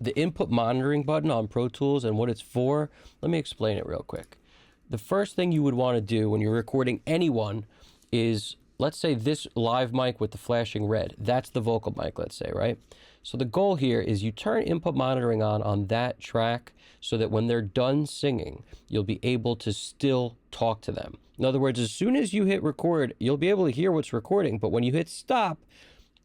the input monitoring button on Pro Tools and what it's for, let me explain it real quick. The first thing you would want to do when you're recording anyone is, let's say this live mic with the flashing red, that's the vocal mic, let's say, right? So the goal here is you turn input monitoring on that track so that when they're done singing, you'll be able to still talk to them. In other words, as soon as you hit record, you'll be able to hear what's recording, but when you hit stop,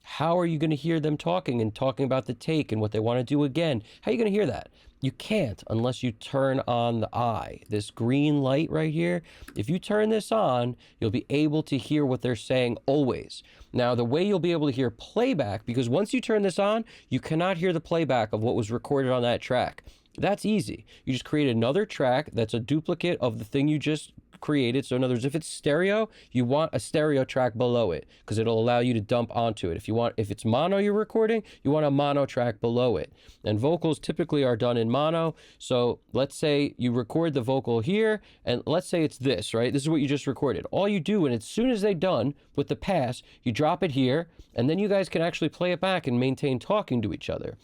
how are you going to hear them talking and talking about the take and what they want to do again? How are you going to hear that? You can't unless you turn on the eye, this green light right here. If you turn this on, you'll be able to hear what they're saying always. Now, the way you'll be able to hear playback, because once you turn this on, you cannot hear the playback of what was recorded on that track. That's easy. You just create another track that's a duplicate of the thing you just created. So in other words, if it's stereo, you want a stereo track below it because it'll allow you to dump onto it. If it's mono you're recording, you want a mono track below it. And vocals typically are done in mono. So let's say you record the vocal here, and let's say it's this, right? This is what you just recorded. All you do, and as soon as they're done with the pass, you drop it here, and then you guys can actually play it back and maintain talking to each other.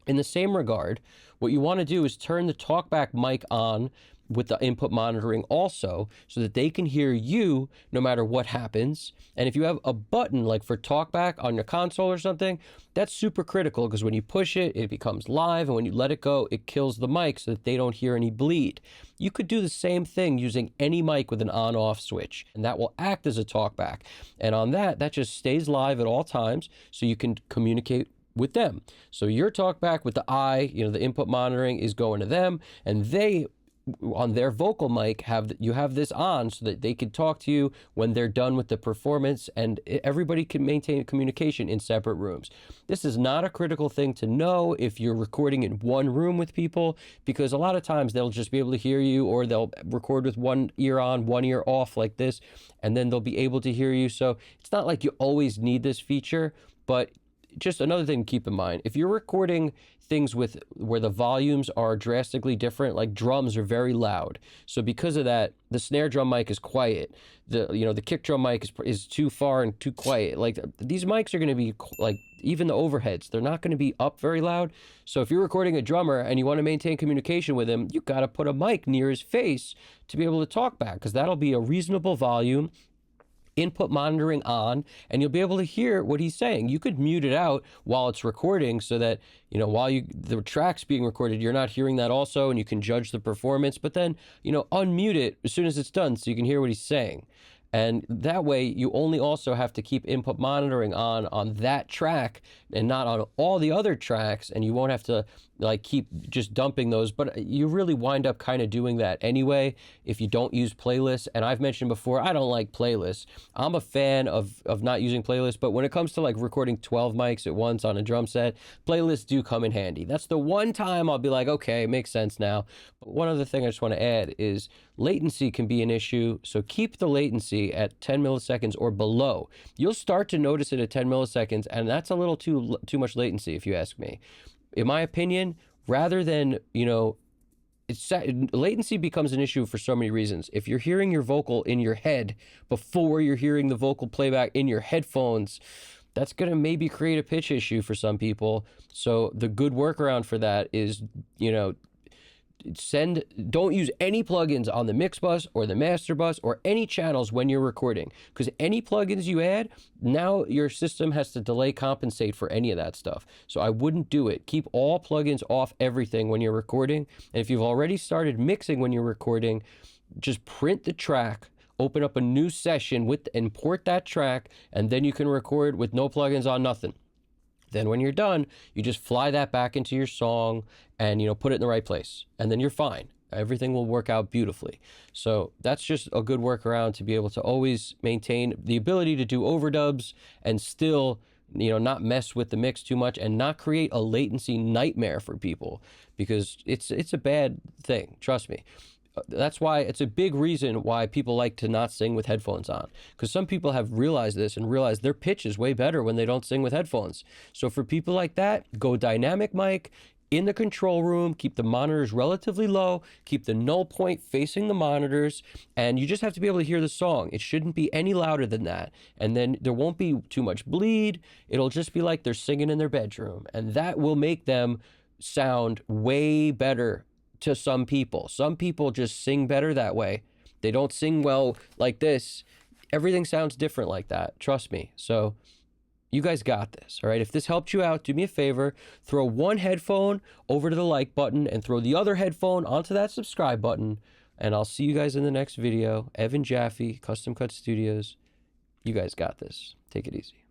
In the same regard, what you want to do is turn the talkback mic on with the input monitoring also so that they can hear you no matter what happens. And if you have a button like for talkback on your console or something, that's super critical because when you push it, it becomes live, and when you let it go, it kills the mic so that they don't hear any bleed. You could do the same thing using any mic with an on-off switch, and that will act as a talkback. And on that just stays live at all times so you can communicate with them. So your talkback with the eye, the input monitoring is going to them, and they, on their vocal mic, you have this on so that they can talk to you when they're done with the performance, and everybody can maintain communication in separate rooms. This is not a critical thing to know if you're recording in one room with people, because a lot of times they'll just be able to hear you, or they'll record with one ear on, one ear off like this, and then they'll be able to hear you. So it's not like you always need this feature, but just another thing to keep in mind, if you're recording things where the volumes are drastically different, like drums are very loud. So because of that, the snare drum mic is quiet. The kick drum mic is too far and too quiet. Like these mics are going to be like, even the overheads, they're not going to be up very loud. So if you're recording a drummer and you want to maintain communication with him, you got to put a mic near his face to be able to talk back, because that'll be a reasonable volume, input monitoring on, and you'll be able to hear what he's saying. You could mute it out while it's recording so that, while the track's being recorded, you're not hearing that also, and you can judge the performance, but then, unmute it as soon as it's done so you can hear what he's saying. And that way you only also have to keep input monitoring on that track and not on all the other tracks, and you won't have to keep just dumping those. But you really wind up kind of doing that anyway if you don't use playlists. And I've mentioned before, I don't like playlists. I'm a fan of not using playlists, but when it comes to recording 12 mics at once on a drum set, playlists do come in handy. That's the one time I'll be like, okay, it makes sense now. But one other thing I just want to add is latency can be an issue. So keep the latency at 10 milliseconds or below. You'll start to notice it at 10 milliseconds, and that's a little too much latency if you ask me. In my opinion, rather than, latency becomes an issue for so many reasons. If you're hearing your vocal in your head before you're hearing the vocal playback in your headphones, that's going to maybe create a pitch issue for some people. So the good workaround for that is, don't use any plugins on the mix bus or the master bus or any channels when you're recording, because any plugins you add, now your system has to delay compensate for any of that stuff. So I wouldn't do it. Keep all plugins off everything when you're recording. And if you've already started mixing when you're recording, just print the track, open up a new session import that track, and then you can record with no plugins on, nothing. Then when you're done, you just fly that back into your song and, put it in the right place, and then you're fine. Everything will work out beautifully. So that's just a good workaround to be able to always maintain the ability to do overdubs and still, not mess with the mix too much and not create a latency nightmare for people, because it's a bad thing. Trust me. That's why it's a big reason why people like to not sing with headphones on, because some people have realized this and realized their pitch is way better when they don't sing with headphones. So for people like that, go dynamic mic in the control room, keep the monitors relatively low, keep the null point facing the monitors, and you just have to be able to hear the song. It shouldn't be any louder than that. And then there won't be too much bleed. It'll just be like they're singing in their bedroom, and that will make them sound way better to some people. Some people just sing better that way. They don't sing well like this. Everything sounds different like that. Trust me. So you guys got this, all right? If this helped you out, do me a favor. Throw one headphone over to the like button and throw the other headphone onto that subscribe button. And I'll see you guys in the next video. Evan Jaffe, Custom Cut Studios. You guys got this. Take it easy.